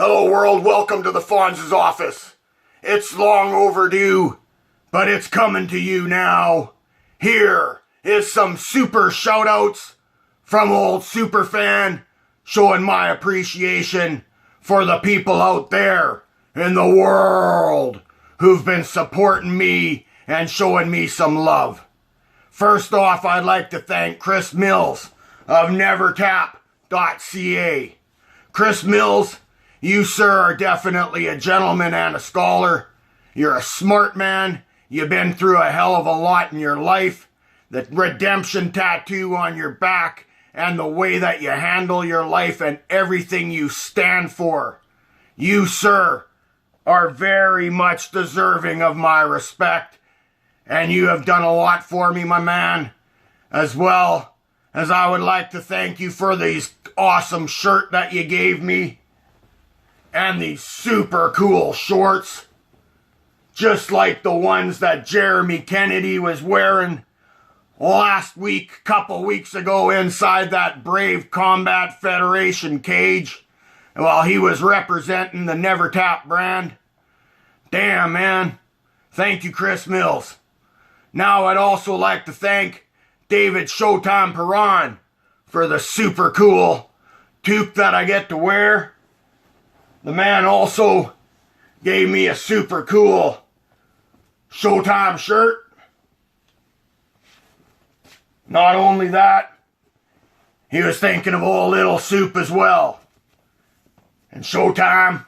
Hello world, welcome to the Fonz's office. It's long overdue, but it's coming to you now. Here is some super shoutouts from old superfan, showing my appreciation for the people out there in the world who've been supporting me and showing me some love. First off, I'd like to thank Chris Mills of nevertap.ca. Chris Mills, you, sir, are definitely a gentleman and a scholar. You're a smart man. You've been through a hell of a lot in your life. The redemption tattoo on your back and the way that you handle your life and everything you stand for. You, sir, are very much deserving of my respect. And you have done a lot for me, my man. As well as I would like to thank you for these awesome shirt that you gave me. And these super cool shorts, just like the ones that Jeremy Kennedy was wearing last week, couple weeks ago, inside that Brave Combat Federation cage, while he was representing the Never Tap brand. Damn, man. Thank you, Chris Mills. Now I'd also like to thank David Showtime Perron for the super cool toque that I get to wear. The man also gave me a super cool Showtime shirt. Not only that, he was thinking of old Little Soup as well. And Showtime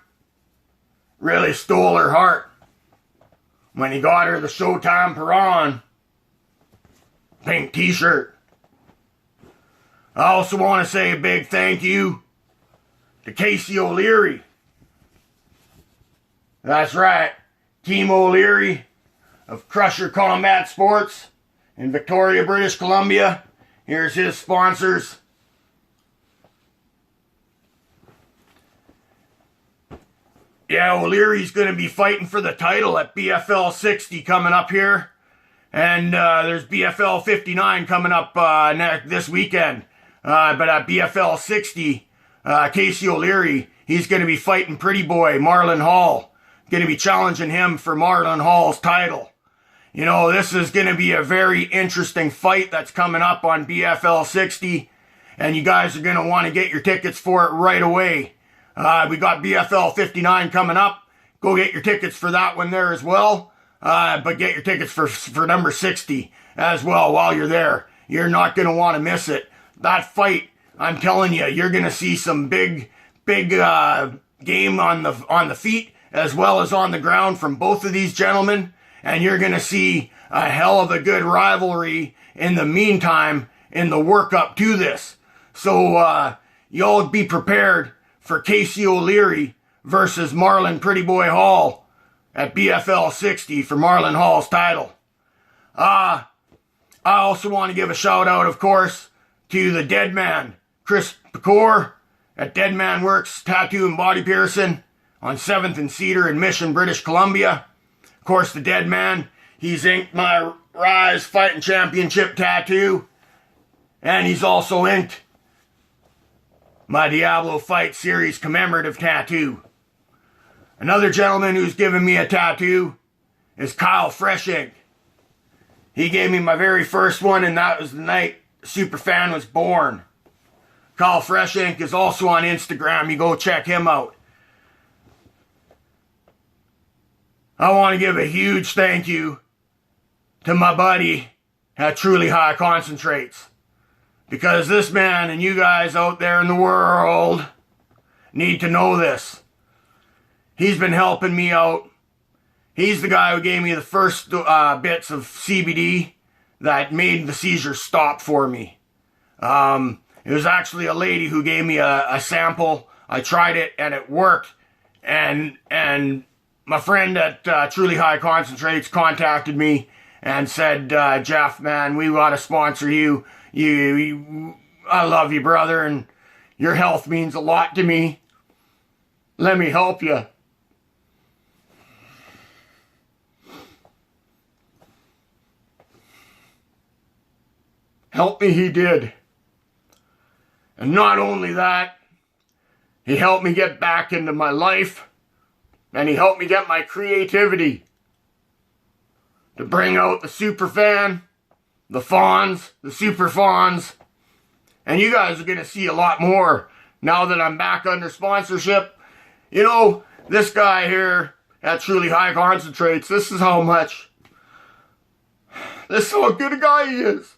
really stole her heart when he got her the Showtime Perron pink t-shirt. I also want to say a big thank you to Casey O'Leary. That's right, Team O'Leary of Crusher Combat Sports in Victoria, British Columbia. Here's his sponsors. Yeah, O'Leary's going to be fighting for the title at BFL 60 coming up here. And there's BFL 59 coming up this weekend. But at BFL 60, Casey O'Leary, he's going to be fighting Pretty Boy Marlon Hall. Going to be challenging him for Marlon Hall's title. You know, this is going to be a very interesting fight that's coming up on BFL 60. And you guys are going to want to get your tickets for it right away. We got BFL 59 coming up. Go get your tickets for that one there as well. But get your tickets for number 60 as well while you're there. You're not going to want to miss it. That fight, I'm telling you, you're going to see some big game on the feet as well as on the ground from both of these gentlemen. And you're going to see a hell of a good rivalry in the meantime in the work up to this. So y'all be prepared for Casey O'Leary versus Marlon Pretty Boy Hall at BFL 60 for Marlon Hall's title. I also want to give a shout out, of course, to the Dead Man, Chris Pecor at Dead Man Works Tattoo and Body Piercing on 7th and Cedar in Mission, British Columbia. Of course, the Dead Man, he's inked my Rise Fighting Championship tattoo. And he's also inked my Diablo Fight Series commemorative tattoo. Another gentleman who's given me a tattoo is Kyle Freshink. He gave me my very first one, and that was the night Superfan was born. Kyle Freshink is also on Instagram. You go check him out. I want to give a huge thank you to my buddy at Truly High Concentrates. Because this man and you guys out there in the world need to know this. He's been helping me out. He's the guy who gave me the first bits of CBD that made the seizures stop for me. It was actually a lady who gave me a sample. I tried it and it worked. And my friend at Truly High Concentrates contacted me and said, Jeff, man, we want to sponsor you. I love you, brother, and your health means a lot to me. Let me help you. Help me, he did. And not only that, He helped me get back into my life, and he helped me get my creativity to bring out the super fan, the fawns, the super fawns, and you guys are going to see a lot more now that I'm back under sponsorship. You know, this guy here at Truly High Concentrates, this is how good a guy he is.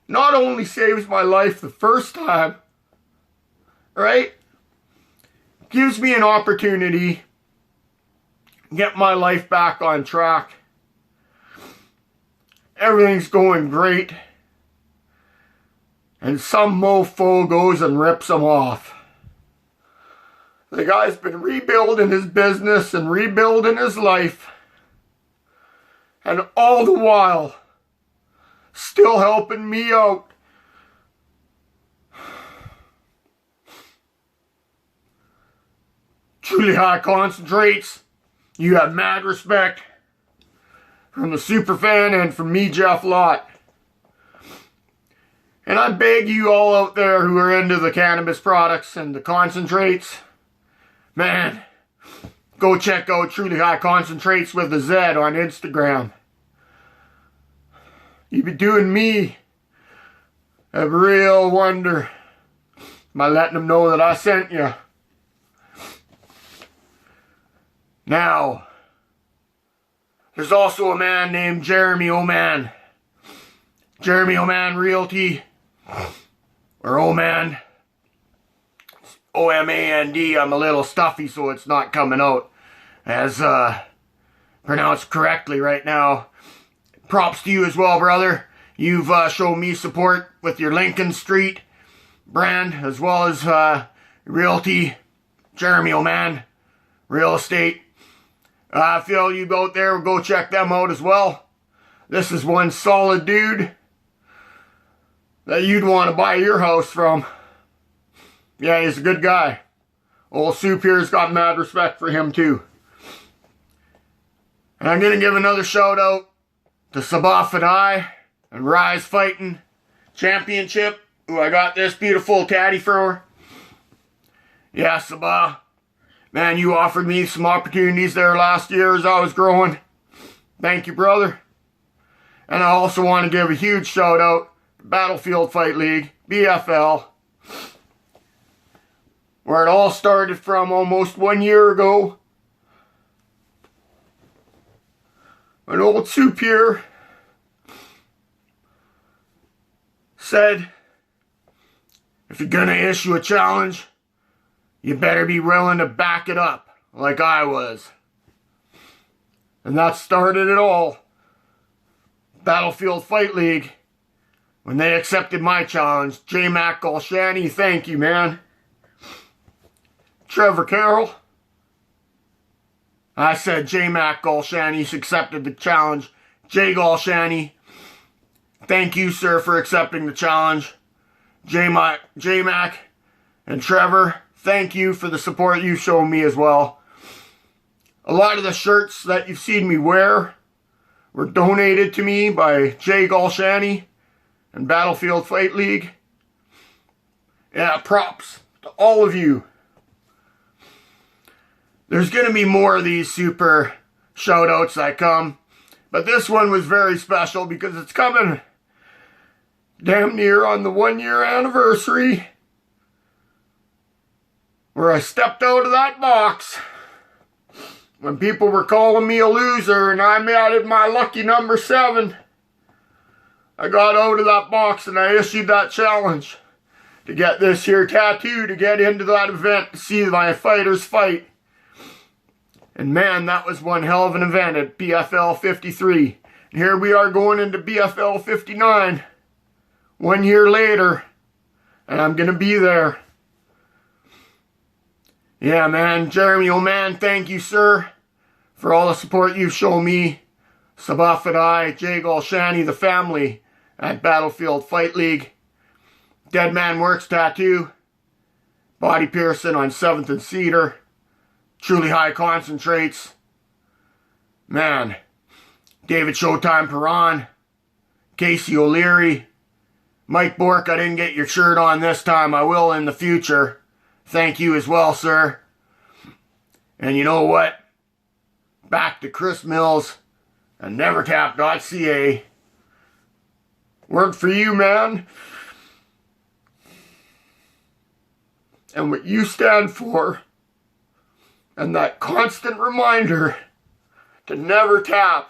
Not only saves my life the first time, right? Gives me an opportunity to get my life back on track. Everything's going great. And some mofo goes and rips him off. The guy's been rebuilding his business and rebuilding his life. And all the while, still helping me out. Truly High Concentrates, you have mad respect from the superfan and from me, Jeff Lott. And I beg you all out there who are into the cannabis products and the concentrates, man, go check out Truly High Concentrates with a Z on Instagram. You've been doing me a real wonder by letting them know that I sent you. Now, there's also a man named Jeremy Oman. Jeremy Oman Realty, or Oman, O-M-A-N-D. I'm a little stuffy, so it's not coming out as pronounced correctly right now. Props to you as well, brother. You've shown me support with your Lincoln Street brand, as well as Realty, Jeremy Oman, Real Estate. I feel you out there, go check them out as well. This is one solid dude that you'd want to buy your house from. Yeah, he's a good guy. Old Soup here's got mad respect for him too. And I'm going to give another shout out to Sabah Fadai and Rise Fighting Championship, who I got this beautiful caddy for. Yeah, Sabah. Man, you offered me some opportunities there last year as I was growing. Thank you, brother. And I also want to give a huge shout out to Battlefield Fight League, BFL, where it all started from almost 1 year ago. An old Soup here said, if you're gonna issue a challenge, you better be willing to back it up, like I was. And that started it all. Battlefield Fight League, when they accepted my challenge. J. Mac Golshani, thank you, man. Trevor Carroll. I said J. Mac Golshani accepted the challenge. J. Golshani, thank you, sir, for accepting the challenge. J. Mac and Trevor, thank you for the support you've shown me as well. A lot of the shirts that you've seen me wear were donated to me by Jay Golshani and Battlefield Fight League. Yeah, props to all of you. There's going to be more of these super shout-outs that come. But this one was very special because it's coming damn near on the 1 year anniversary where I stepped out of that box when people were calling me a loser and I added my lucky number 7. I got out of that box and I issued that challenge to get this here tattoo to get into that event to see my fighters fight. And man, that was one hell of an event at BFL 53. And here we are going into BFL 59 1 year later, and I'm going to be there. Yeah, man, Jeremy Oman, thank you, sir, for all the support you've shown me. Sabah Fadai, Jay Golshani, the family at Battlefield Fight League. Dead Man Works Tattoo. Body Piercing on 7th and Cedar. Truly High Concentrates. Man, David Showtime Perron. Casey O'Leary. Mike Bork, I didn't get your shirt on this time. I will in the future. Thank you as well, sir. And you know what? Back to Chris Mills and nevertap.ca. Work for you, man. And what you stand for. And that constant reminder to never tap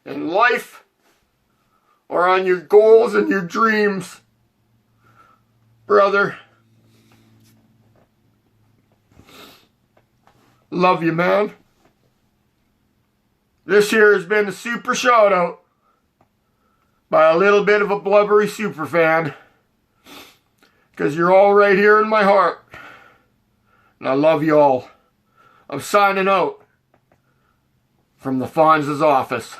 in life or on your goals and your dreams. Brother. Love you, man. This here has been a super shout out by a little bit of a blubbery super fan. Because you're all right here in my heart. And I love you all. I'm signing out from the Fonz's office.